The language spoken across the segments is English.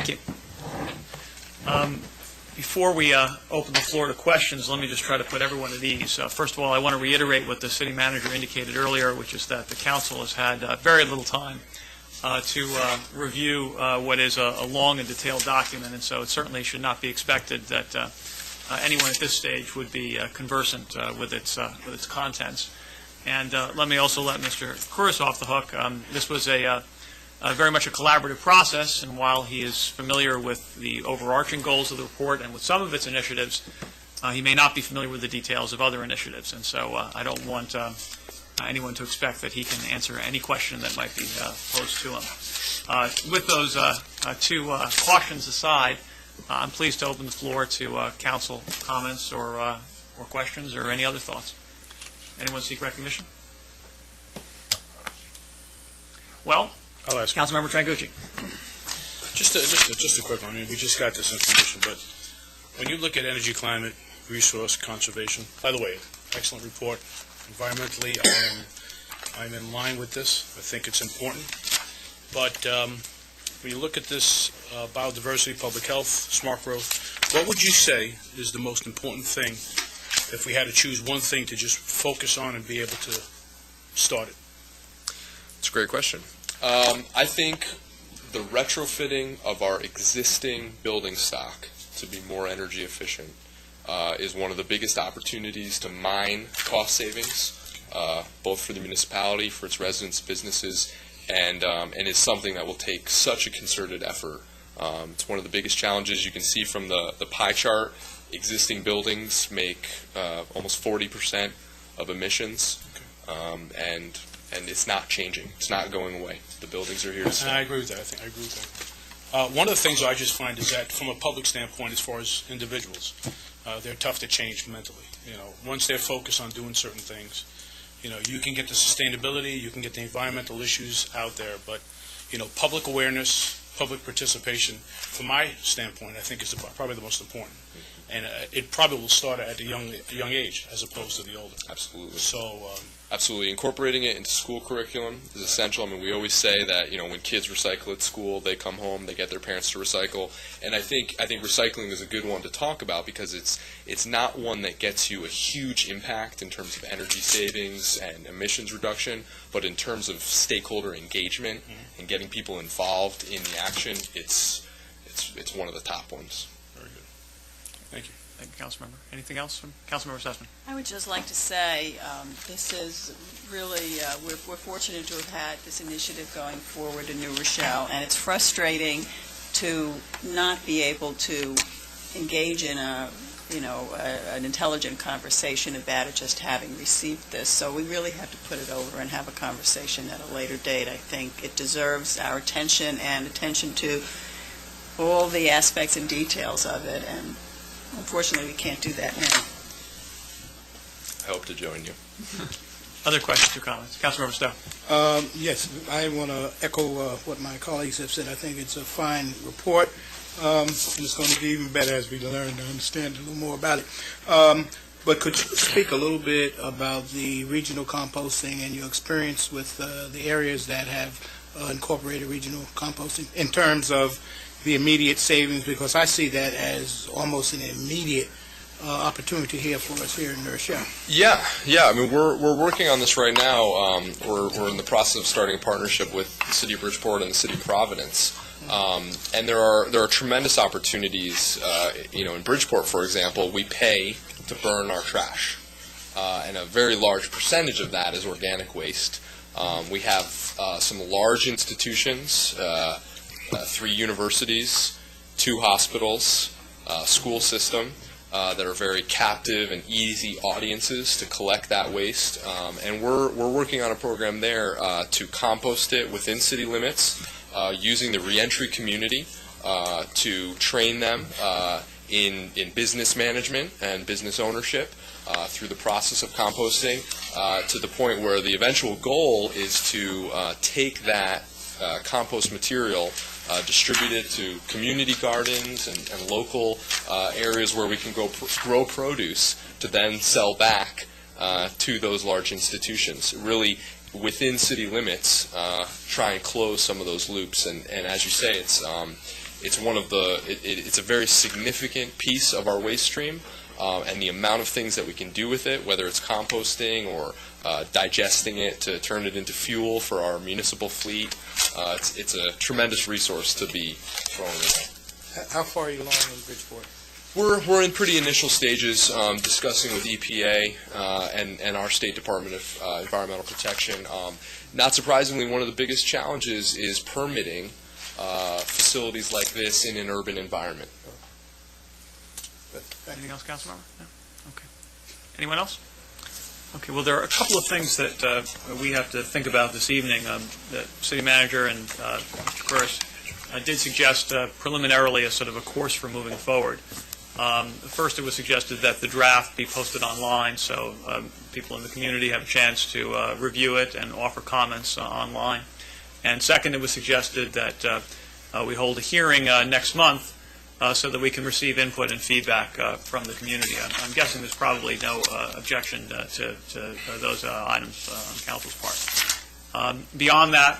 Thank you. Before we open the floor to questions, let me just try to put everyone at ease. First of all, I want to reiterate what the city manager indicated earlier, which is that the council has had very little time to review what is a long and detailed document, and so it certainly should not be expected that anyone at this stage would be conversant with its contents. And let me also let Mr. Kooris off the hook. This was very much a collaborative process, and while he is familiar with the overarching goals of the report and with some of its initiatives, he may not be familiar with the details of other initiatives, and so I don't want anyone to expect that he can answer any question that might be posed to him. With those two cautions aside, I'm pleased to open the floor to council comments or questions or any other thoughts. Anyone seek recognition? Well, I'll ask. Councilmember Trangucci. Just a quick one. I mean, we just got this information, but when you look at energy, climate, resource conservation, by the way, excellent report. Environmentally, I'm in line with this. I think it's important. But when you look at this biodiversity, public health, smart growth, what would you say is the most important thing if we had to choose one thing to just focus on and be able to start it? It's a great question. I think the retrofitting of our existing building stock to be more energy efficient is one of the biggest opportunities to mine cost savings, both for the municipality, for its residents, businesses, and is something that will take such a concerted effort. It's one of the biggest challenges. You can see from the pie chart, existing buildings make almost 40% of emissions, and it's not changing. It's not going away. The buildings are here to stay. I agree with that. I agree with that. One of the things I just find is that from a public standpoint, as far as individuals, they're tough to change mentally. You know, once they're focused on doing certain things, you know, you can get the sustainability, you can get the environmental issues out there, but, you know, public awareness, public participation, from my standpoint, I think is probably the most important. And it probably will start at a young age as opposed to the older. Absolutely. So, absolutely, incorporating it into school curriculum is essential. I mean, we always say that, you know, when kids recycle at school, they come home, they get their parents to recycle, and I think recycling is a good one to talk about because it's not one that gets you a huge impact in terms of energy savings and emissions reduction, but in terms of stakeholder engagement and getting people involved in the action, it's one of the top ones. Very good. Thank you. Thank you, Councilmember. Anything else from Councilmember Sussman? I would just like to say this is really, we're fortunate to have had this initiative going forward in New Rochelle, and it's frustrating to not be able to engage in an intelligent conversation about it just having received this. So we really have to put it over and have a conversation at a later date. I think it deserves our attention and attention to all the aspects and details of it, and unfortunately, we can't do that now. I hope to join you. Other questions or comments? Councilmember Stowe. Yes, I want to echo what my colleagues have said. I think it's a fine report, and it's going to be even better as we learn to understand a little more about it. But could you speak a little bit about the regional composting and your experience with the areas that have incorporated regional composting in terms of the immediate savings, because I see that as almost an immediate opportunity here for us here in New Rochelle. Yeah. I mean, we're working on this right now. We're in the process of starting a partnership with the City of Bridgeport and the City of Providence, and there are tremendous opportunities. You know, in Bridgeport, for example, we pay to burn our trash, and a very large percentage of that is organic waste. We have some large institutions. 3 universities, 2 hospitals, school system that are very captive and easy audiences to collect that waste. And we're working on a program there to compost it within city limits, using the reentry community to train them in business management and business ownership through the process of composting to the point where the eventual goal is to take that compost material distributed to community gardens and local areas where we can go grow produce to then sell back to those large institutions. Really, within city limits, try and close some of those loops. And as you say, It's one of the, it's a very significant piece of our waste stream, and the amount of things that we can do with it, whether it's composting or digesting it to turn it into fuel for our municipal fleet, it's a tremendous resource to be throwing away. How far are you along in Bridgeport? We're in pretty initial stages, discussing with EPA and our State Department of Environmental Protection. Not surprisingly, one of the biggest challenges is permitting facilities like this in an urban environment. Anything else, Councilmember? No? Okay. Anyone else? Okay, well, there are a couple of things that we have to think about this evening. The City Manager and Mr. Kooris did suggest preliminarily a sort of a course for moving forward. First, it was suggested that the draft be posted online so people in the community have a chance to review it and offer comments online. And second, it was suggested that we hold a hearing next month so that we can receive input and feedback from the community. I'm guessing there's probably no objection to those items on Council's part. Beyond that,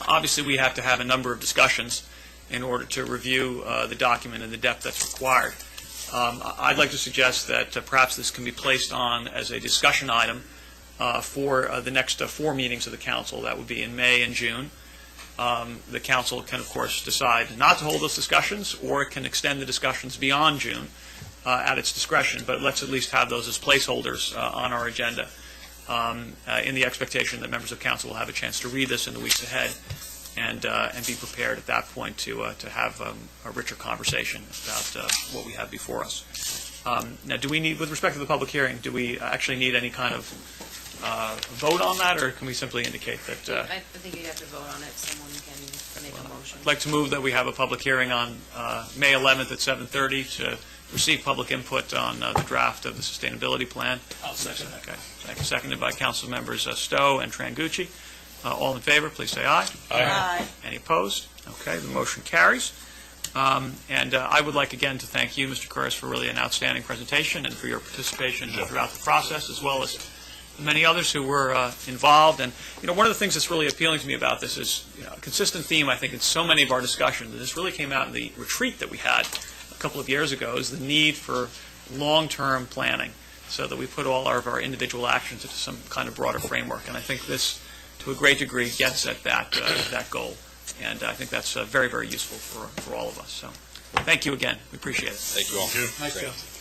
obviously we have to have a number of discussions in order to review the document in the depth that's required. I'd like to suggest that perhaps this can be placed on as a discussion item for the next 4 meetings of the Council. That would be in May and June. The Council can, of course, decide not to hold those discussions, or it can extend the discussions beyond June at its discretion, but let's at least have those as placeholders on our agenda in the expectation that members of Council will have a chance to read this in the weeks ahead and be prepared at that point to have a richer conversation about what we have before us. Now, do we need, with respect to the public hearing, do we actually need any kind of vote on that, or can we simply indicate that? I think you have to vote on it. Someone can make a motion. I'd like to move that we have a public hearing on May 11th at 7:30 to receive public input on the draft of the sustainability plan. I'll second that. Okay. Thank you. Seconded by Council Members Stowe and Trangucci. All in favor, please say aye. Aye. Any opposed? Okay, the motion carries. And I would like again to thank you, Mr. Kooris, for really an outstanding presentation and for your participation throughout the process, as well as many others who were involved. And, one of the things that's really appealing to me about this is, a consistent theme, I think, in so many of our discussions, and this really came out in the retreat that we had a couple of years ago, is the need for long-term planning so that we put all of our individual actions into some kind of broader framework. And I think this, to a great degree, gets at that goal. And I think that's very, very useful for all of us. So thank you again. We appreciate it. Thank you all. Thank you. Nice job.